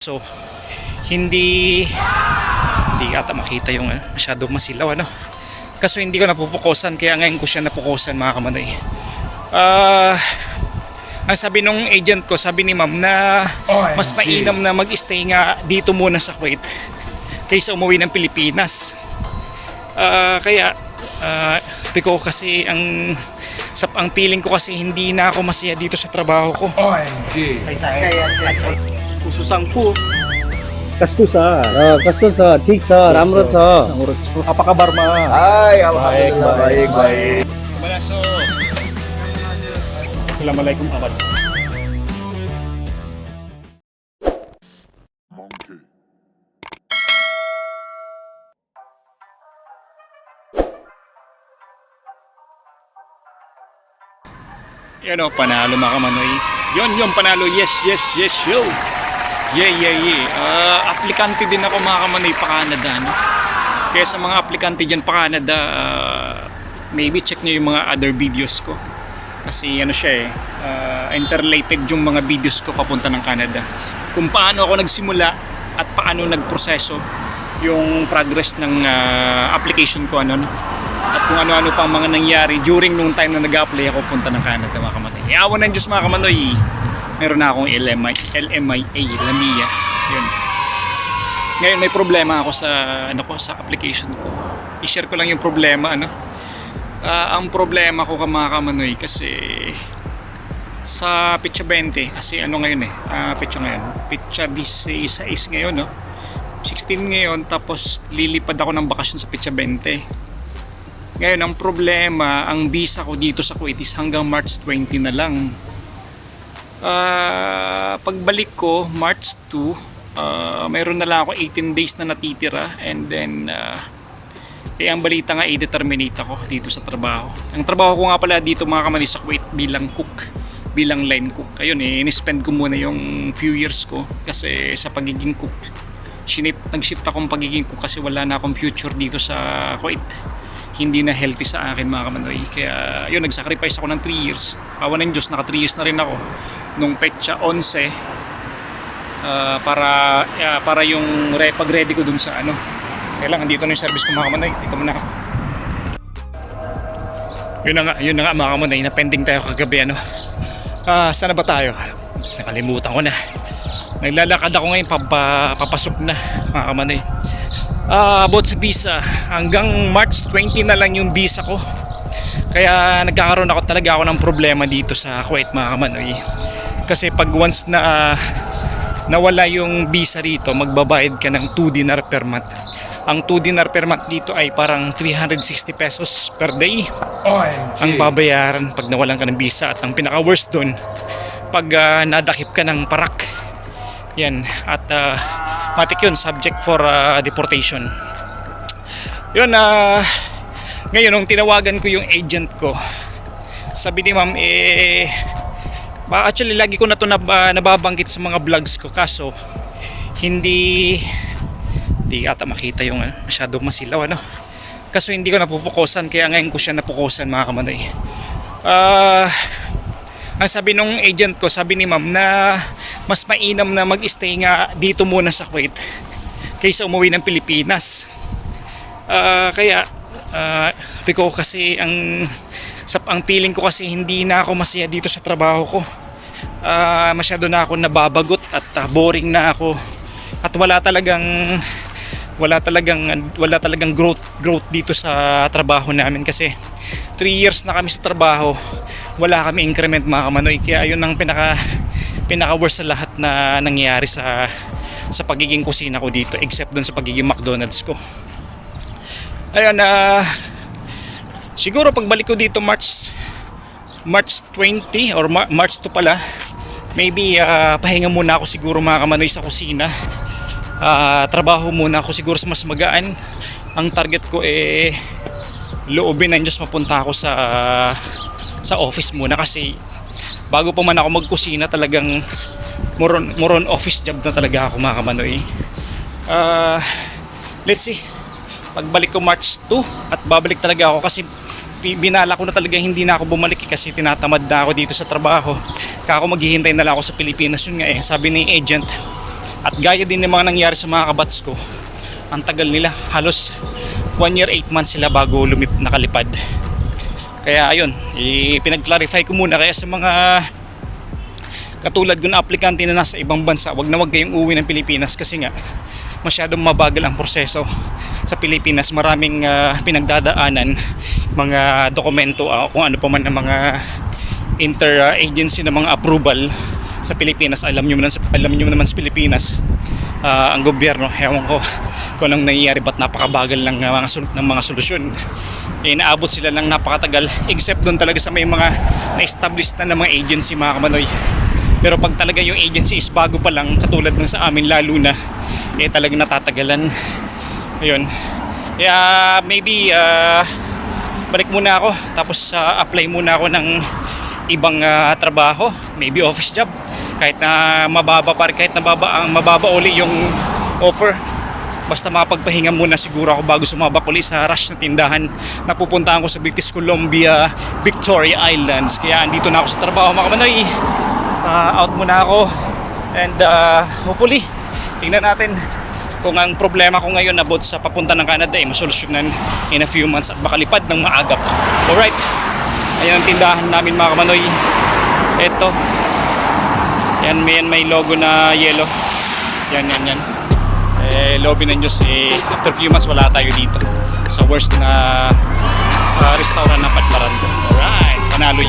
So hindi ata makita yung masyadong masilaw kaso hindi ko napupukusan, kaya ngayon ko siya napukusan mga kamanoy. Ang sabi nung agent ko, sabi ni ma'am na mas mainam na mag-stay nga dito muna sa Kuwait kaysa umuwi ng Pilipinas. Kaya piko kasi ang feeling ko kasi hindi na ako masaya dito sa trabaho ko. OMG. Khususan po. कस्तो छ कस्तो छ ठीक छ राम्रो छ Apa kabar ma? Ay, alhamdulillah baik. Malaso. Assalamualaikum abad. Yan o, panalo mga kamanoy. Yon panalo. Yes yo. Aplikante din ako mga kamanoy pa Canada, no? Kaya sa mga aplikante dyan pa Canada, maybe check nyo yung mga other videos ko. Kasi siya interrelated yung mga videos ko papunta ng Canada. Kung paano ako nagsimula at paano nagproseso yung progress ng application ko, at kung ano-ano pang mga nangyari during nung time na nag-apply ako punta ng Canada mga kamanoy. Iawan ng Diyos mga kamanoy, meron na akong LMIA, Lamia. Yun. Ngayon may problema ako sa application ko. I-share ko lang yung problema ang problema ko mga kamanoy kasi sa Pitsa 20 kasi ngayon Pitsa 16 ngayon 16 ngayon, tapos lilipad ako ng bakasyon sa Pitsa 20. Ngayon ang problema, ang visa ko dito sa Kuwait is hanggang March 20 na lang. Pagbalik ko March 2, mayroon na lang ako 18 days na natitira, and then ang balita nga i-determinate ako dito sa trabaho. Ang trabaho ko nga pala dito mga kamanoy sa Kuwait bilang cook, bilang line cook. Ayun in-spend ko muna yung few years ko kasi sa pagiging cook. Nag-shift akong pagiging cook kasi wala na akong future dito sa Kuwait. Hindi na healthy sa akin mga kamanoy. Kaya yun, nag-sacrifice ako ng 3 years. Awa ng Diyos, naka 3 years na rin ako nung Petsa 11 para yung pag-ready ko dun sa kailangan dito na yung service ko mga kamanoy. Dito muna ako. Yun na nga mga kamanoy, na pending tayo kagabi saan na ba tayo? Nakalimutan ko na. Naglalakad ako ngayon papasok na mga kamanoy. About sa visa, hanggang March 20 na lang yung visa ko. Kaya nagkakaroon talaga ako ng problema dito sa Kuwait mga kamanoy. Kasi pag once na nawala yung visa rito, magbabayad ka ng 2 dinar per month. Ang 2 dinar per month dito ay parang 360 pesos per day. OMG. Ang babayaran pag nawalan ka ng visa. At ang pinaka worst dun, pag nadakip ka ng parak, yan, at matik yun, subject for deportation. Yun, ngayon nung tinawagan ko yung agent ko, sabi ni ma'am actually lagi ko na to nababanggit sa mga vlogs ko, kaso hindi ata makita yung masyadong masilaw kaso hindi ko napupukusan, kaya ngayon ko siya napukusan mga kamanoy. Ang sabi nung agent ko, sabi ni ma'am na mas mainam na mag-stay nga dito muna sa Kuwait kaysa umuwi ng Pilipinas. Kaya piko kasi ang feeling ko kasi hindi na ako masaya dito sa trabaho ko. Masyado na ako nababagot at boring na ako, at wala talagang growth dito sa trabaho namin kasi 3 years na kami sa trabaho, wala kami increment mga kamanoy. Kaya yun ang pinaka worst sa lahat na nangyayari sa pagiging kusina ko dito, except dun sa pagiging McDonald's ko. Ayun, siguro pagbalik ko dito March 20 or March 2 pala, maybe pahinga muna ako siguro mga kamanoy sa kusina. Trabaho muna ako siguro sa mas magaan. Ang target ko loobin ng Diyos mapunta ako sa office muna, kasi bago pa man ako magkusina talagang more on office job na talaga ako mga kamanoy. Let's see, pagbalik ko March 2 at babalik talaga ako, kasi binala ko na talaga hindi na ako bumalik kasi tinatamad na ako dito sa trabaho. Kaya ako maghihintay na lang ako sa Pilipinas. Yun nga sabi ni agent, At gaya din ng mga nangyari sa mga kabats ko, ang tagal nila, halos 1 year 8 months sila bago nakalipad. Kaya ayun, pinag-clarify ko muna, kaya sa mga katulad ko na aplikante na nasa ibang bansa, wag kayong uwi ng Pilipinas kasi nga masyadong mabagal ang proseso sa Pilipinas. Maraming pinagdadaanan, mga dokumento, kung ano pa man ng mga inter-agency na mga approval sa Pilipinas. Alam nyo naman sa Pilipinas, ang gobyerno, ewan ko kung anong nangyayari, ba't napakabagal ng mga solusyon. Inaabot sila ng napakatagal, except doon talaga sa may mga na-establish na ng mga agency, mga kamanoy. Pero pag talaga yung agency is bago pa lang, katulad ng sa amin lalo na, talagang natatagalan. Ayun, kaya maybe balik muna ako, tapos apply muna ako ng ibang trabaho, maybe office job, kahit na mababa uli yung offer. Basta makapagpahinga muna siguro ako bago sumabak uli sa rush na tindahan na pupuntahan ko sa British Columbia, Victoria Islands. Kaya andito na ako sa trabaho, mga kamanoy. Out muna ako, and hopefully tingnan natin kung ang problema ko ngayon about sa papunta ng Canada masolusyonan in a few months at makalipad ng maagap. Alright, ayan ang tindahan namin, mga kamanoy. Eto, yan, may logo na yellow. Yan. Lobby ng Diyos, after few months wala tayo dito sa worst na restaurant na Padmaran. Alright, panalo